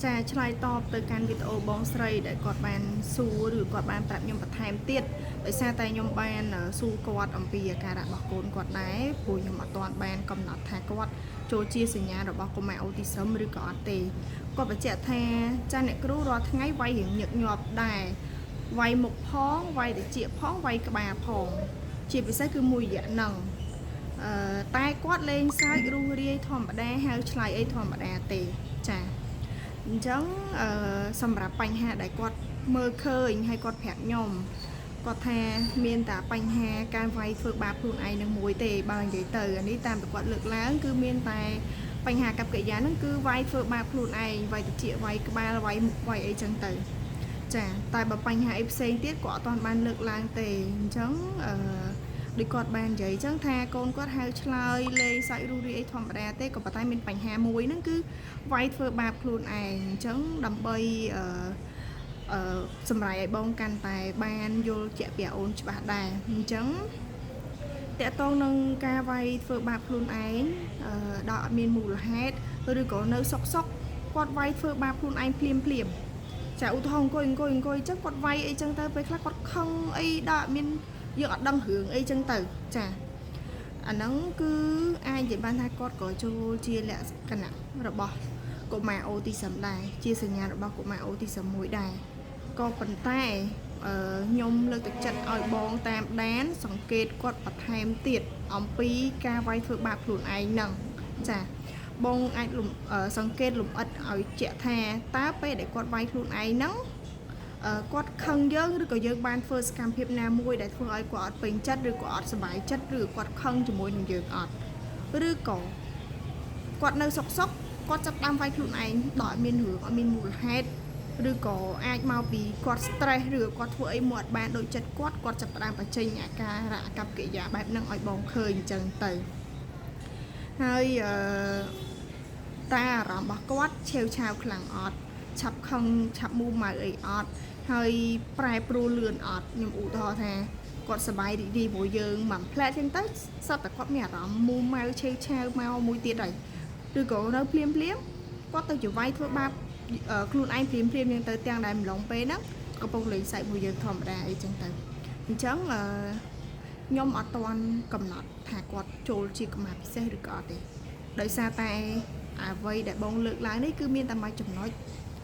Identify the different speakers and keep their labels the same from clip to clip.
Speaker 1: ចាឆ្លើយតបទៅកាន់វីដេអូបងស្រីដែលគាត់បានសួរឬគាត់បានប្រាប់ខ្ញុំបន្ថែមទៀតដោយសារតែខ្ញុំបានសួរគាត់អំពីអាការៈរបស់កូនគាត់ដែរព្រោះខ្ញុំអត់ទាន់បានកំណត់ថាគាត់ចូលជាសញ្ញារបស់កុមារអូទីសឹមឬក៏អត់ទេគាត់បញ្ជាក់ថាចាអ្នកគ្រូរាល់ថ្ងៃវាយរៀងញឹកញាប់ដែរវាយមុខផងវាយត្រចៀកផងវាយក្បាលផងជាពិសេសគឺមួយរយៈហ្នឹងតែគាត់លេងសើចរុះរាយធម្មតាហៅឆ្លើយអីធម្មតាទេចាអញ្ចឹងសម្រាប់បញ្ហាដែលគាត់មើលឃើញហើយគាត់ប្រាប់ខ្ញុំគាត់ថាមានតែបញ្ហាការវាយធ្វើបាបខ្លួនឯងនឹងមួយទេបើនិយាយទៅអានេះតាមតែគាត់លើកឡើងគឺមានតែបញ្ហាកັບកិរិយាហ្នឹងគឺវាយធ្វើបាបខ្លួនឯងវាយត្រចៀកវាយក្បាលវាយមុខវាយអីចឹងទៅចាតែបើបញ្ហាអីផ្សេងទៀតគាត់អត់ទាន់បានលើកឡើងទេអញ្ចឹងដូចគាត់បាននិយាយអញ្ចឹងថាកូនគាត់ហៅឆ្លើយលេងសាច់រុះរាយអីធម្មតាទេក៏ប៉ុន្តែមានបញ្ហាមួយហ្នឹងគឺវាយធ្វើបាបខ្លួនឯងអញ្ចឹងដើម្បីសម្រាប់ឲ្យបងកាន់តែបានយល់ជាក់ពីអូនច្បាស់ដែរអញ្ចឹងតើតោងនឹងការវាយធ្វើបាបខ្លួនឯងដោយអត់មានមូលហេតុឬក៏នៅសុកគាត់វាយធ្វើបាបខ្លួនឯងភ្លាមចាឧទាហរណ៍អង្គុយអញ្ចឹងគាត់វាយអីចឹងទៅពេលខ្លះគាត់ខឹងអីដល់អត់មានយើងអត់ដឹងរឿងអីចឹងទៅចាអាហ្នឹងគឺអាចនិយាយបានថាគាត់ក៏ចូលជាលក្ខណៈរបស់កុមារអូទីសឹមដែរជាសញ្ញារបស់កុមារអូទីសឹមមួយដែរក៏ប៉ុន្តែខ្ញុំលើកទឹកចិត្តឲ្យបងតាមដានសង្កេតគាត់បន្ថែមទៀតអំពីការវាយធ្វើបាបខ្លួនឯងហ្នឹងចាបងអាចសង្កេតលំអិតឲ្យជាក់ថាតើពេលដែលគាត់វាយខ្លួនឯងហ្នឹងគាត់ខឹងយើងឬក៏យើងបានធ្វើសកម្មភាពណាមួយដែលធ្វើឲ្យគាត់អត់ពេញចិត្តឬក៏អត់សប្បាយចិត្តឬគាត់ខឹងជាមួយនឹងយើងអត់ឬក៏គាត់នៅសុកគាត់ចាប់តាមវាយខ្លួនឯងដោយអត់មានរឿងអត់មានមូលហេតុឬក៏អាចមកពីគាត់ stress ឬក៏គាត់ធ្វើអីមកអត់បានដូចចិត្តគាត់ចាប់តាមបញ្ចេញអាការៈអាកប្បកិរិយាបែបហ្នឹងឲ្យបងឃើញអញ្ចឹងទៅហើយតើអារម្មណ៍របស់គាត់ឆេវឆាវខ្លាំងអត់ឆាប់ខឹងឆាប់មូម៉ៅអីអត់ហើយប្រែប្រួលលឿនអត់ខ្ញុំឧទាហរណ៍ថាគាត់សប្បាយរីករាយព្រោះយើងមិនផ្លែចឹងទៅសត្វតែគាត់មានអារម្មណ៍មូម៉ៅឆេវឆាវមកមួយទៀតហើយឬក៏នៅភ្លាមគាត់ទៅជាវាយធ្វើបាបខ្លួនឯងភ្លាមចឹងទៅទាំងដែលម្លងពេលហ្នឹងកំពុងលេងសើចមួយយើងធម្មតាអីចឹងទៅអញ្ចឹងខ្ញុំអត់ទាន់កំណត់ថាគាត់ចូលជាកុមារពិសេសឬក៏អត់ទេដោយសារតែអ្វីដែលបងលើកឡើងនេះគឺមានតែមួយចំណុច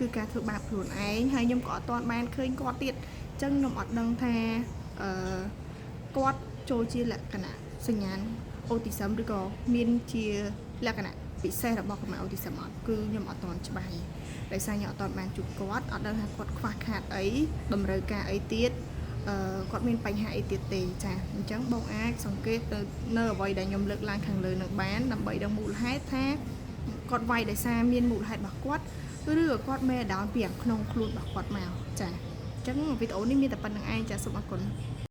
Speaker 1: គឺការធ្វើបាបខ្លួនឯងហើយខ្ញុំក៏អត់ទាន់បានឃើញគាត់ទៀតអញ្ចឹងខ្ញុំអត់ដឹងថាគាត់ចូលជាលក្ខណៈសញ្ញាអូទីសឹមឬក៏មានជាលក្ខណៈពិសេសរបស់កុមារអូទីសឹមអត់គឺខ្ញុំអត់ទាន់ច្បាស់ដោយសារខ្ញុំអត់ទាន់បានជួបគាត់អត់ដឹងថាគាត់ខ្វះខាតអីតម្រូវការអីទៀតគាត់មានបញ្ហាអីទៀតទេចាអញ្ចឹងបងអាចសង្កេតទៅនៅអ្វីដែលខ្ញុំលើកឡើងខាងលើនឹងបានដើម្បីដឹងមូលហេតុថាគាត់វាយដោយសារមានមូលហេតុរបស់គាត់ឬក៏គាត់មេដោនពីខាងក្នុងខ្លួនរបស់គាត់មកចាអញ្ចឹងវីដេអូនេះមានតែប៉ុណ្្នឹងឯងចាសូមអរគុណ